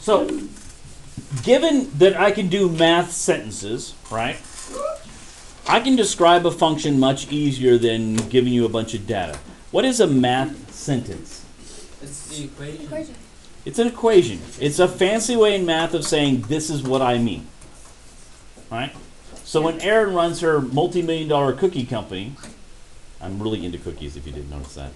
So, given that I can do math sentences, right? I can describe a function much easier than giving you a bunch of data. What is a math sentence? It's the equation. It's an equation. It's a fancy way in math of saying this is what I mean. Right? So when Erin runs her multi-million-dollar cookie company, I'm really into cookies if you didn't notice that.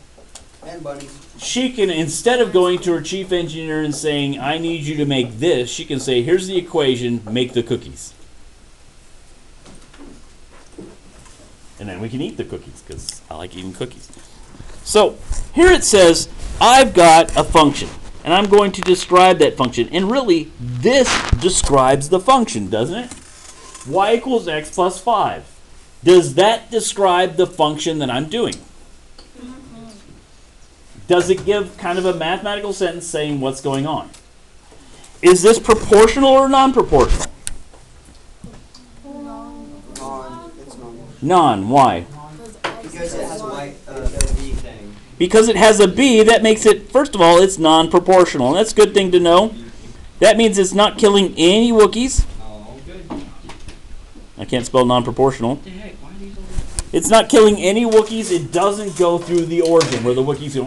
And bunnies. She can, instead of going to her chief engineer and saying, I need you to make this, she can say, here's the equation, make the cookies. And then we can eat the cookies, because I like eating cookies. So here it says, I've got a function, and I'm going to describe that function. And really, this describes the function, doesn't it? Y equals x plus 5. Does that describe the function that I'm doing? Does it give kind of a mathematical sentence saying what's going on? Is this proportional or non-proportional? It's non. Non. Why? Because it has a B thing. Because it has a b, that makes it, first of all, it's non-proportional. And that's a good thing to know. That means it's not killing any Wookiees. Oh, good. I can't spell non-proportional. It's not killing any Wookiees. It doesn't go through the origin where the Wookiees go.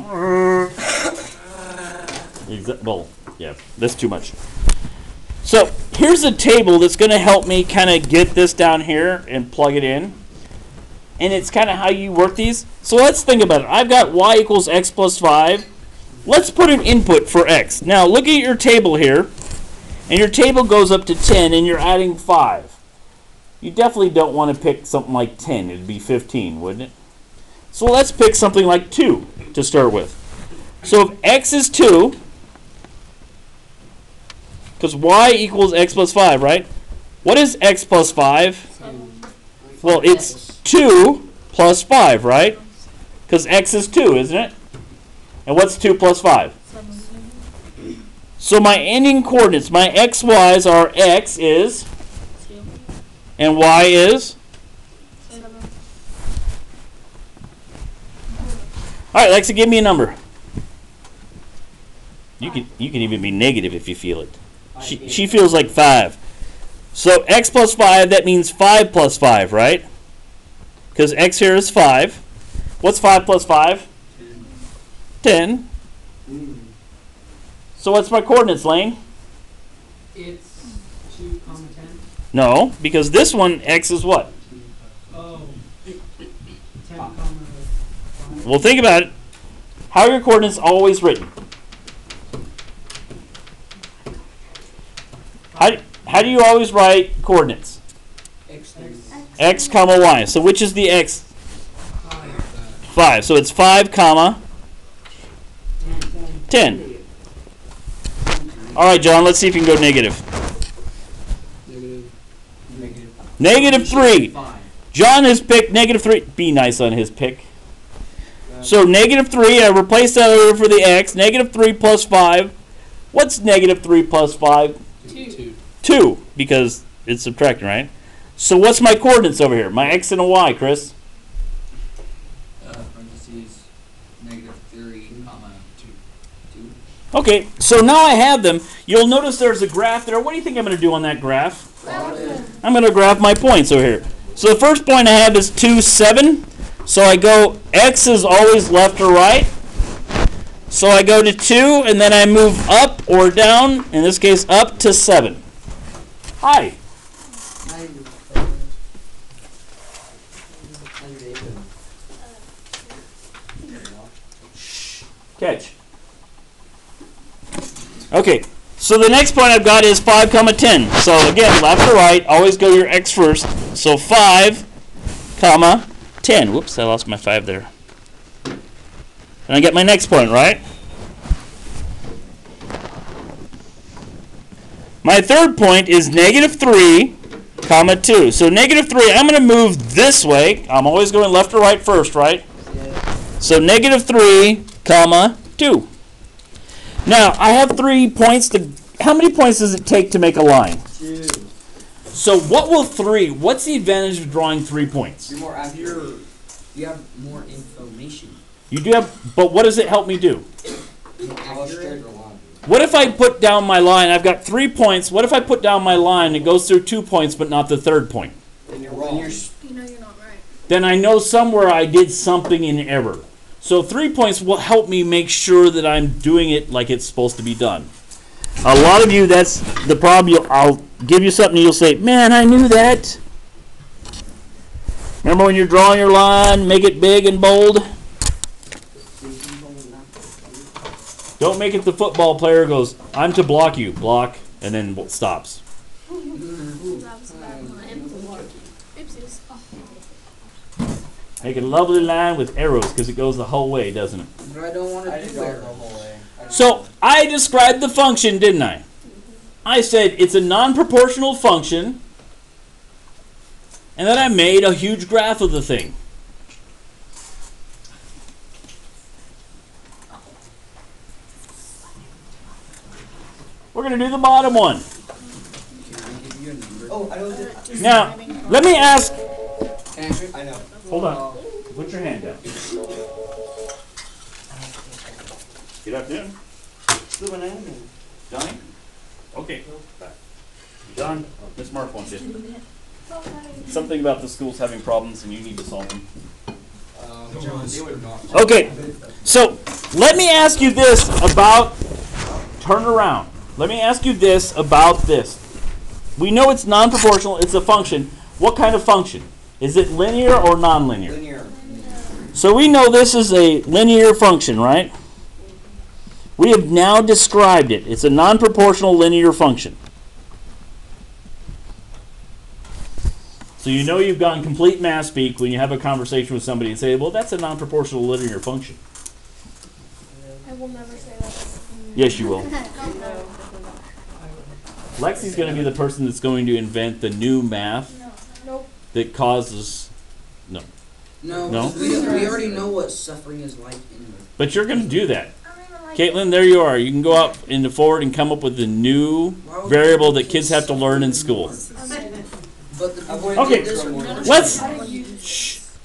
Well, yeah, that's too much. So here's a table that's going to help me kind of get this down here and plug it in. And it's kind of how you work these. So let's think about it. I've got y equals x plus 5. Let's put an input for x. Now look at your table here. And your table goes up to 10 and you're adding 5. You definitely don't want to pick something like 10. It'd be 15, wouldn't it? So let's pick something like 2 to start with. So if x is 2, because y equals x plus 5, right? What is x plus 5? Well, it's 2 plus 5, right? Because x is 2, isn't it? And what's 2 plus 5? So my ending coordinates, my xy's are x is... And y is? All right, Alexa, give me a number. You can even be negative if you feel it. She feels like 5. So x plus 5, that means 5 plus 5, right? Because x here is 5. What's 5 plus 5? 10. So what's my coordinates, Lane? It's 2, 10. No, because this one, x is what? Oh, 10, 5. Well, think about it. How are your coordinates always written? How do you always write coordinates? X comma y. So which is the x? 5. So it's 5 comma 10. All right, John, let's see if you can go negative. Negative 3. John has picked negative 3. Be nice on his pick. So negative 3, I replaced that over for the x. Negative 3 plus 5. What's negative 3 plus 5? 2, because it's subtracting, right? So what's my coordinates over here? My x and a y, Chris? Parentheses, negative 3, comma 2. Okay, so now I have them. You'll notice there's a graph there. What do you think I'm going to do on that graph? I'm going to graph my points over here. So the first point I have is 2, 7. So I go, x is always left or right. So I go to 2, and then I move up or down, in this case up to 7. Hi. Catch. Okay, so the next point I've got is 5 comma 10. So again, left or right, always go your x first. So 5 comma 10. Whoops, I lost my 5 there. And I get my next point, right? My third point is negative 3 comma 2. So negative 3, I'm going to move this way. I'm always going left or right first, right? So negative 3 comma 2. Now, I have 3 points to... How many points does it take to make a line? 2. So what's the advantage of drawing 3 points? You're more accurate. You have more information. You do have... But what does it help me do? More accurate. what if I put down my line? I've got 3 points. What if I put down my line and it goes through 2 points but not the third point? Then you're wrong. You know you're not right. Then I know somewhere I did something in error. So 3 points will help me make sure that I'm doing it like it's supposed to be done. A lot of you, that's the problem. I'll give you something you'll say, man, I knew that. Remember when you're drawing your line, make it big and bold? Don't make it the football player goes, I'm to block you, block, and then stops. That was a bad line. Oopsies. Oh. Make a lovely line with arrows because it goes the whole way, doesn't it? But I don't want I to didn't do go it. the whole way. So I described the function, didn't I? I said it's a non-proportional function, and then I made a huge graph of the thing. We're going to do the bottom one. Can I give you a number? Oh, I know what it- Now, let me ask. Andrew? I know. Hold on. Put your hand down. Good afternoon. Donnie? Okay. John, Miss Mark wants you. Something about the schools having problems and you need to solve them. John, they would not. Okay, so let me ask you this about, turn around. Let me ask you this about this. We know it's non-proportional, it's a function. What kind of function? Is it linear or nonlinear? Linear. So we know this is a linear function, right? We have now described it. It's a non-proportional linear function. So you know you've gone complete math speak when you have a conversation with somebody and say, well, that's a non-proportional linear function. I will never say that. Yes, you will. Lexi's going to be the person that's going to invent the new math Nope. that causes... No. No, we already know what suffering is like anyway. But you're going to do that. I don't even like Caitlin, there you are. You can go up into forward and come up with the new variable that kids have to learn in school. But the Avoid Okay, the extra one.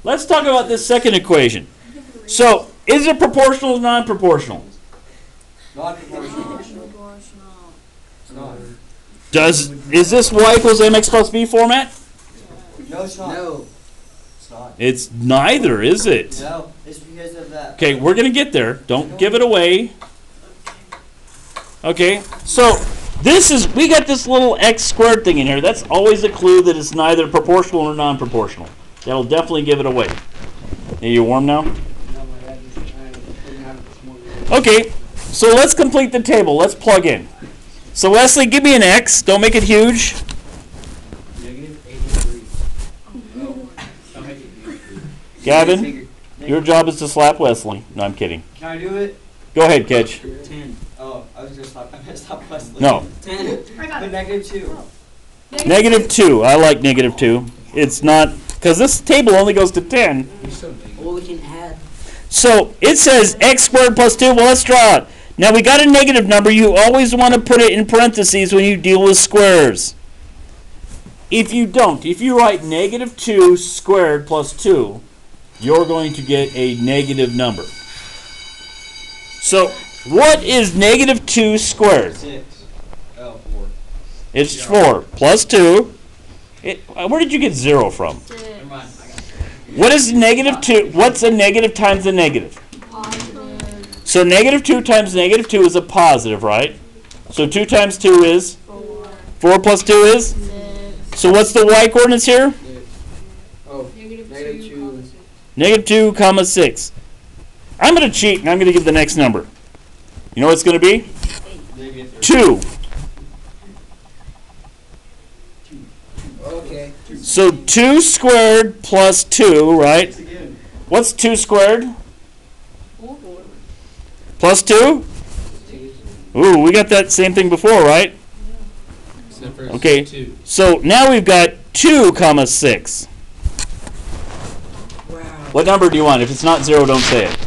let's talk about this second equation. So, is it proportional or non-proportional? Not proportional. It's not. Is this y equals mx plus b format? No, it's not. no. It's not. It's neither, is it? No, it's because of that. Okay, we're going to get there. Don't give it away. Okay, so we got this little x squared thing in here. That's always a clue that it's neither proportional or non-proportional. That'll definitely give it away. Are you warm now? Okay, so let's complete the table. Let's plug in. So Wesley, give me an x. Don't make it huge. -83. I'll make it huge. Gavin, your job is to slap Wesley. No, I'm kidding. Can I do it? Go ahead, Kedge. 10. Oh, I was gonna stop. I'm gonna stop Wesley. No. 10. I got But it. -2. -2. I like -2. It's not, because this table only goes to 10. You're so big. Well, we can add. So it says x squared plus 2. Well, let's draw it. Now we got a negative number. You always want to put it in parentheses when you deal with squares. If you don't, if you write -2 squared plus 2, you're going to get a negative number. So what is -2 squared? 6. Oh, 4. It's 4 plus 2. Where did you get 0 from? Never mind. I got it. What is -2? What's a negative times a negative? So -2 times -2 is a positive, right? So 2 times 2 is? 4 plus 2 is? So what's the y coordinates here? Oh, -2. -2 comma 6. I'm going to cheat and I'm going to give the next number. You know what it's going to be? -3. 2. Okay. So 2 squared plus 2, right? Again. What's 2 squared? Plus 2? Ooh, we got that same thing before, right? Okay. So now we've got 2 comma 6. Wow. What number do you want? If it's not 0, don't say it.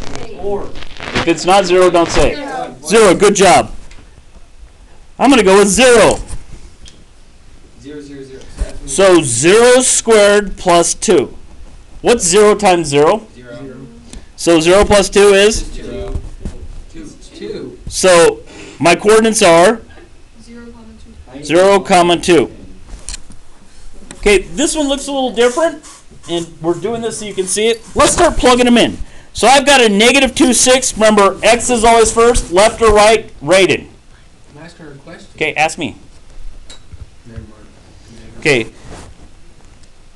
4. If it's not 0, don't say it. 0, good job. I'm going to go with 0. 0, 0, 0. So 0 squared plus 2. What's 0 times 0? 0. So 0 plus 2 is? 2. 2. So My coordinates are 0,2. 0, comma 2. Okay, this one looks a little different, and we're doing this so you can see it. Let's start plugging them in. So I've got a negative 2, 6. Remember, x is always first, left or right, rated. Can I ask her a question? Okay, ask me. Never mind. Okay,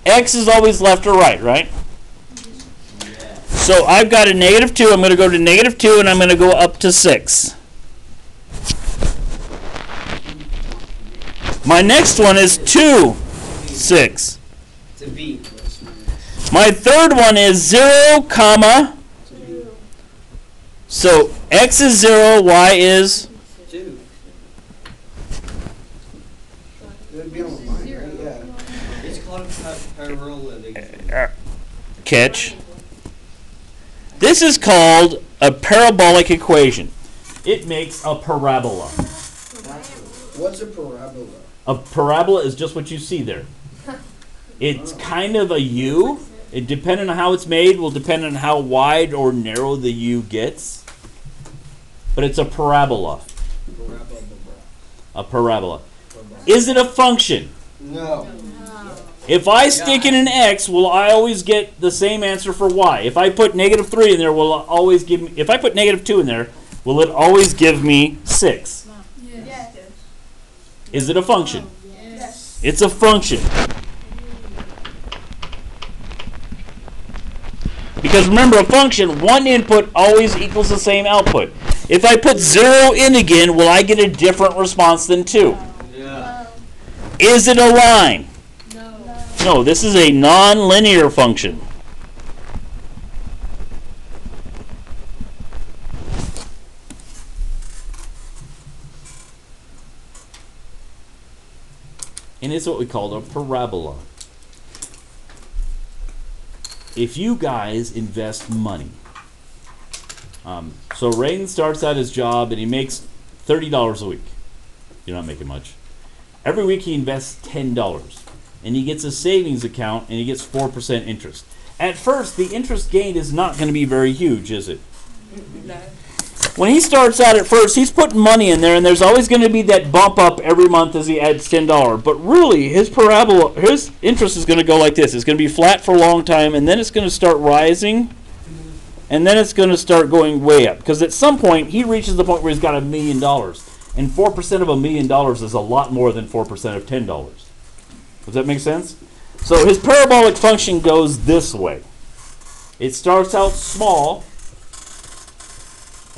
x is always left or right, right? Yeah. So I've got a negative 2. I'm going to go to negative 2, and I'm going to go up to 6. My next one is 2, 6. It's a B. My third one is 0, comma. 2. So x is 0, y is 2. It would be on the line, right? Yeah. It's called a parallelism. catch. This is called a parabolic equation. It makes a parabola. What's a parabola? A parabola is just what you see there. It's kind of a U. It, depending on how it's made, will depend on how wide or narrow the U gets. But it's a parabola. A parabola. Is it a function? No. If I stick in an x, will I always get the same answer for y? If I put negative 3 in there, will it always give me... If I put negative 2 in there, will it always give me 6? Yes. Is it a function? Yes. It's a function. Because remember, a function, one input always equals the same output. If I put 0 in again, will I get a different response than 2? Yeah. Is it a line? No. No, this is a non-linear function. And it's what we call a parabola. If you guys invest money, so Raiden starts out his job and he makes $30 a week. You're not making much. Every week he invests $10 and he gets a savings account and he gets 4% interest. At first, the interest gained is not going to be very huge, is it? No. When he starts out at first, he's putting money in there, and there's always going to be that bump up every month as he adds $10. But really, his parabola, his interest is going to go like this. It's going to be flat for a long time, and then it's going to start rising, and then it's going to start going way up. Because at some point, he reaches the point where he's got $1 million, and 4% of $1 million is a lot more than 4% of $10. Does that make sense? So his parabolic function goes this way. It starts out small,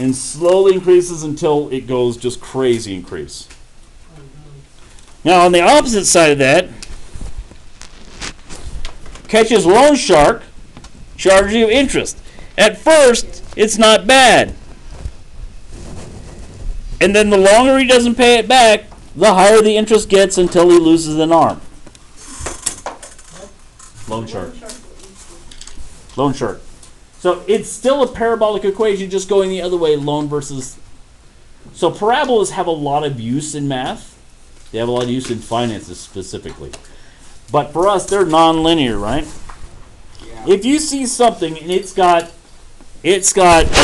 and slowly increases until it goes just crazy increase. Now on the opposite side of that, catches loan shark, charges you interest. At first, it's not bad. And then the longer he doesn't pay it back, the higher the interest gets until he loses an arm. Loan shark. Loan shark. So it's still a parabolic equation, just going the other way, loan versus... So parabolas have a lot of use in math. They have a lot of use in finances specifically. But for us, they're non-linear, right? Yeah. If you see something and it's got a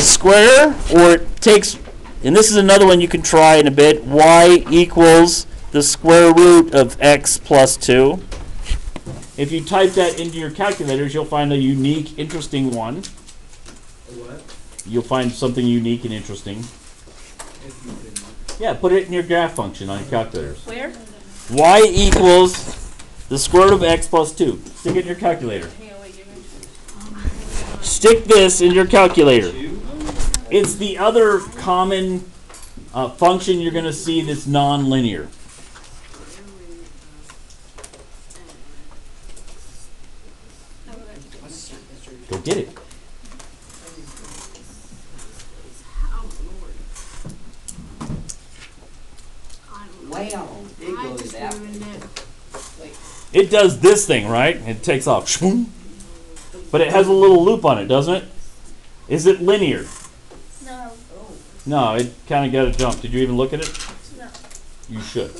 square, or it takes... And this is another one you can try in a bit. Y equals the square root of x plus 2. If you type that into your calculators, you'll find a unique, interesting one. What? You'll find something unique and interesting. If you could. Yeah, put it in your graph function on your calculators. Where? Y equals the square root of x plus 2. Stick it in your calculator. Stick this in your calculator. It's the other common function you're going to see that's non-linear. Go get it. Wow. It goes that way. It does this thing, right? It takes off. Shboom. But it has a little loop on it, doesn't it? Is it linear? No. No, it kind of got a jump. Did you even look at it? No. You should.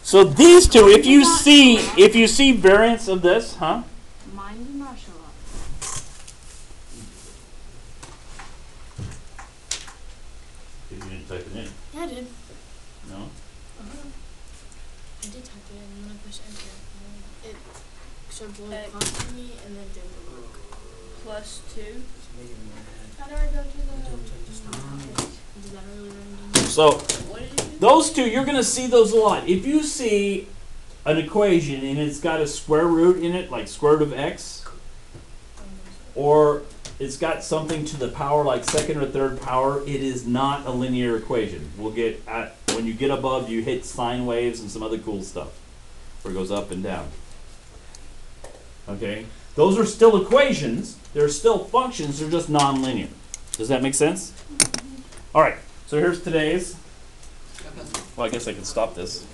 So these two, if you see variants of this, huh? Mine did not show up. You didn't type it in. Yeah, I did. No? I did type it in when I pushed enter. It showed blue constantly and then didn't work. Plus 2. It's making me mad. How do I go to the... Don't change the style. Did that really random? So What did you do? those two, you're going to see those a lot. If you see an equation and it's got a square root in it, like square root of x, or it's got something to the power like second or third power, it is not a linear equation. We'll get at, when you get above, you hit sine waves and some other cool stuff where it goes up and down. Okay? Those are still equations. They're still functions. They're just nonlinear. Does that make sense? All right. So here's today's. Well, I guess I can stop this.